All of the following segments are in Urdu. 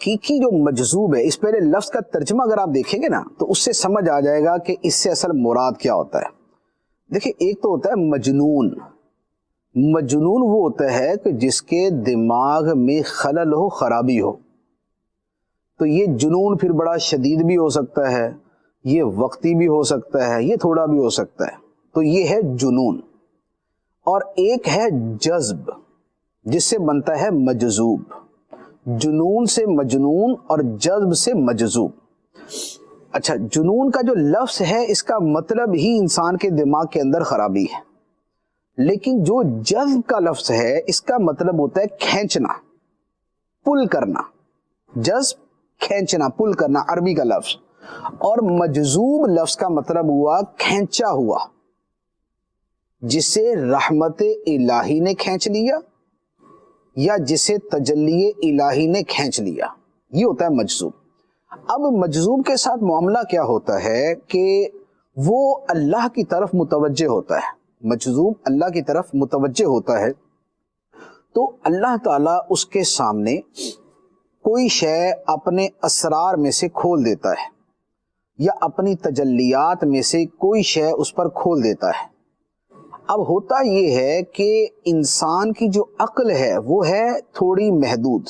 حقیقی جو مجذوب ہے، اس پہلے لفظ کا ترجمہ اگر آپ دیکھیں گے نا تو اس سے سمجھ آ جائے گا کہ اس سے اصل مراد کیا ہوتا ہے۔ دیکھیں، ایک تو ہوتا ہے مجنون۔ مجنون وہ ہوتا ہے کہ جس کے دماغ میں خلل ہو، خرابی ہو۔ تو یہ جنون پھر بڑا شدید بھی ہو سکتا ہے، یہ وقتی بھی ہو سکتا ہے، یہ تھوڑا بھی ہو سکتا ہے۔ تو یہ ہے جنون۔ اور ایک ہے جذب، جس سے بنتا ہے مجذوب۔ جنون سے مجنون اور جذب سے مجذوب۔ اچھا، جنون کا جو لفظ ہے اس کا مطلب ہی انسان کے دماغ کے اندر خرابی ہے، لیکن جو جذب کا لفظ ہے اس کا مطلب ہوتا ہے کھینچنا، پل کرنا۔ جذب کھینچنا، پل کرنا، عربی کا لفظ۔ اور مجذوب لفظ کا مطلب ہوا کھینچا ہوا، جسے رحمت الہی نے کھینچ لیا یا جسے تجلی الہی نے کھینچ لیا، یہ ہوتا ہے مجذوب۔ اب مجذوب کے ساتھ معاملہ کیا ہوتا ہے کہ وہ اللہ کی طرف متوجہ ہوتا ہے۔ مجذوب اللہ کی طرف متوجہ ہوتا ہے تو اللہ تعالیٰ اس کے سامنے کوئی شے اپنے اسرار میں سے کھول دیتا ہے، یا اپنی تجلیات میں سے کوئی شے اس پر کھول دیتا ہے۔ اب ہوتا یہ ہے کہ انسان کی جو عقل ہے وہ ہے تھوڑی محدود،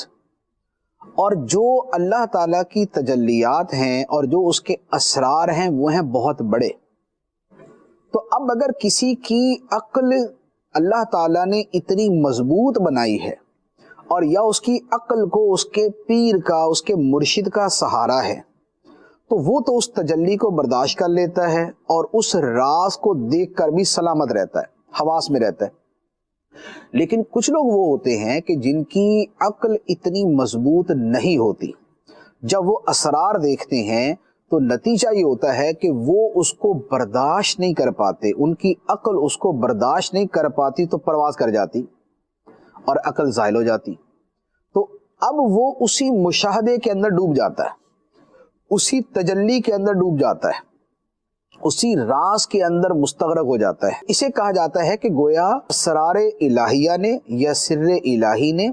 اور جو اللہ تعالیٰ کی تجلیات ہیں اور جو اس کے اسرار ہیں وہ ہیں بہت بڑے۔ تو اب اگر کسی کی عقل اللہ تعالیٰ نے اتنی مضبوط بنائی ہے، اور یا اس کی عقل کو اس کے پیر کا، اس کے مرشد کا سہارا ہے، تو وہ تو اس تجلی کو برداشت کر لیتا ہے اور اس راز کو دیکھ کر بھی سلامت رہتا ہے، حواس میں رہتا ہے۔ لیکن کچھ لوگ وہ ہوتے ہیں کہ جن کی عقل اتنی مضبوط نہیں ہوتی، جب وہ اسرار دیکھتے ہیں تو نتیجہ یہ ہوتا ہے کہ وہ اس کو برداشت نہیں کر پاتے، ان کی عقل اس کو برداشت نہیں کر پاتی تو پرواز کر جاتی اور عقل زائل ہو جاتی۔ تو اب وہ اسی مشاہدے کے اندر ڈوب جاتا ہے، اسی تجلی کے اندر ڈوب جاتا ہے، اسی راز کے اندر مستغرق ہو جاتا ہے۔ اسے کہا جاتا ہے کہ گویا اسرار الہیہ نے یا سر الہی نے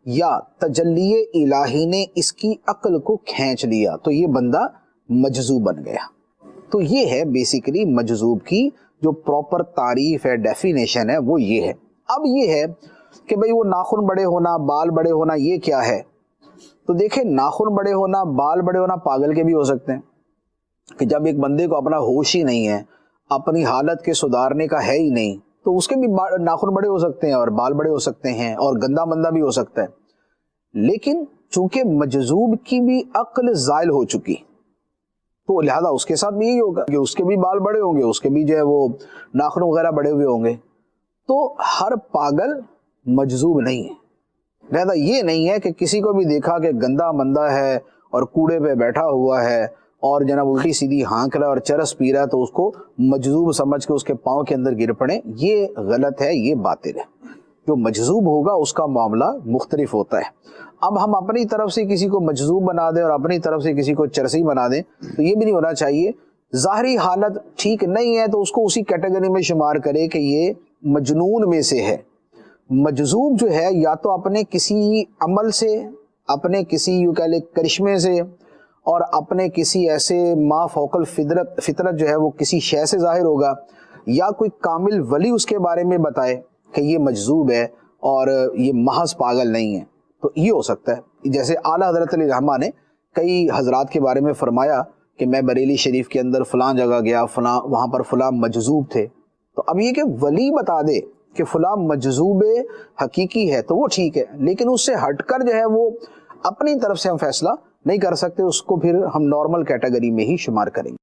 یا تجلی الہی نے اس کی عقل کو کھینچ لیا، تو یہ بندہ مجذوب بن گیا۔ تو یہ ہے بیسیکلی مجذوب کی جو پراپر تعریف ہے، ڈیفینیشن ہے، وہ یہ ہے۔ اب یہ ہے کہ بھئی وہ ناخن بڑے ہونا، بال بڑے ہونا، یہ کیا ہے؟ تو دیکھیں، ناخن بڑے ہونا، بال بڑے ہونا پاگل کے بھی ہو سکتے ہیں، کہ جب ایک بندے کو اپنا ہوش ہی نہیں ہے، اپنی حالت کے سدھارنے کا ہے ہی نہیں، تو اس کے بھی ناخن بڑے ہو سکتے ہیں اور بال بڑے ہو سکتے ہیں اور گندا مندہ بھی ہو سکتا ہے۔ لیکن چونکہ مجذوب کی بھی عقل زائل ہو چکی، تو لہذا اس کے ساتھ بھی یہی ہوگا کہ اس کے بھی بال بڑے ہوں گے، اس کے بھی جو ہے وہ ناخن وغیرہ بڑے ہوئے ہوں گے۔ تو ہر پاگل مجذوب نہیں ہے۔ لہذا یہ نہیں ہے کہ کسی کو بھی دیکھا کہ گندا مندہ ہے اور کوڑے پہ بیٹھا ہوا ہے اور جناب الٹی سیدھی ہانک رہا ہے اور چرس پی رہا ہے تو اس کو مجذوب سمجھ کے اس کے پاؤں کے اندر گر پڑے، یہ غلط ہے، یہ باطل ہے۔ جو مجذوب ہوگا اس کا معاملہ مختلف ہوتا ہے۔ اب ہم اپنی طرف سے کسی کو مجذوب بنا دیں اور اپنی طرف سے کسی کو چرسی بنا دیں تو یہ بھی نہیں ہونا چاہیے۔ ظاہری حالت ٹھیک نہیں ہے تو اس کو اسی کیٹیگری میں شمار کرے کہ یہ مجنون میں سے ہے۔ مجذوب جو ہے یا تو اپنے کسی عمل سے، اپنے کسی یوں کہہ لے کرشمے سے، اور اپنے کسی ایسے ما فوق الفطرت جو ہے وہ کسی شے سے ظاہر ہوگا، یا کوئی کامل ولی اس کے بارے میں بتائے کہ یہ مجذوب ہے اور یہ محض پاگل نہیں ہے، تو یہ ہو سکتا ہے۔ جیسے اعلیٰ حضرت علیہ رحمہ نے کئی حضرات کے بارے میں فرمایا کہ میں بریلی شریف کے اندر فلاں جگہ گیا، فلاں وہاں پر فلاں مجذوب تھے۔ تو اب یہ کہ ولی بتا دے کہ فلاں مجذوب حقیقی ہے تو وہ ٹھیک ہے، لیکن اس سے ہٹ کر جو ہے وہ اپنی طرف سے ہم فیصلہ نہیں کر سکتے، اس کو پھر ہم نارمل کیٹیگری میں ہی شمار کریں گے۔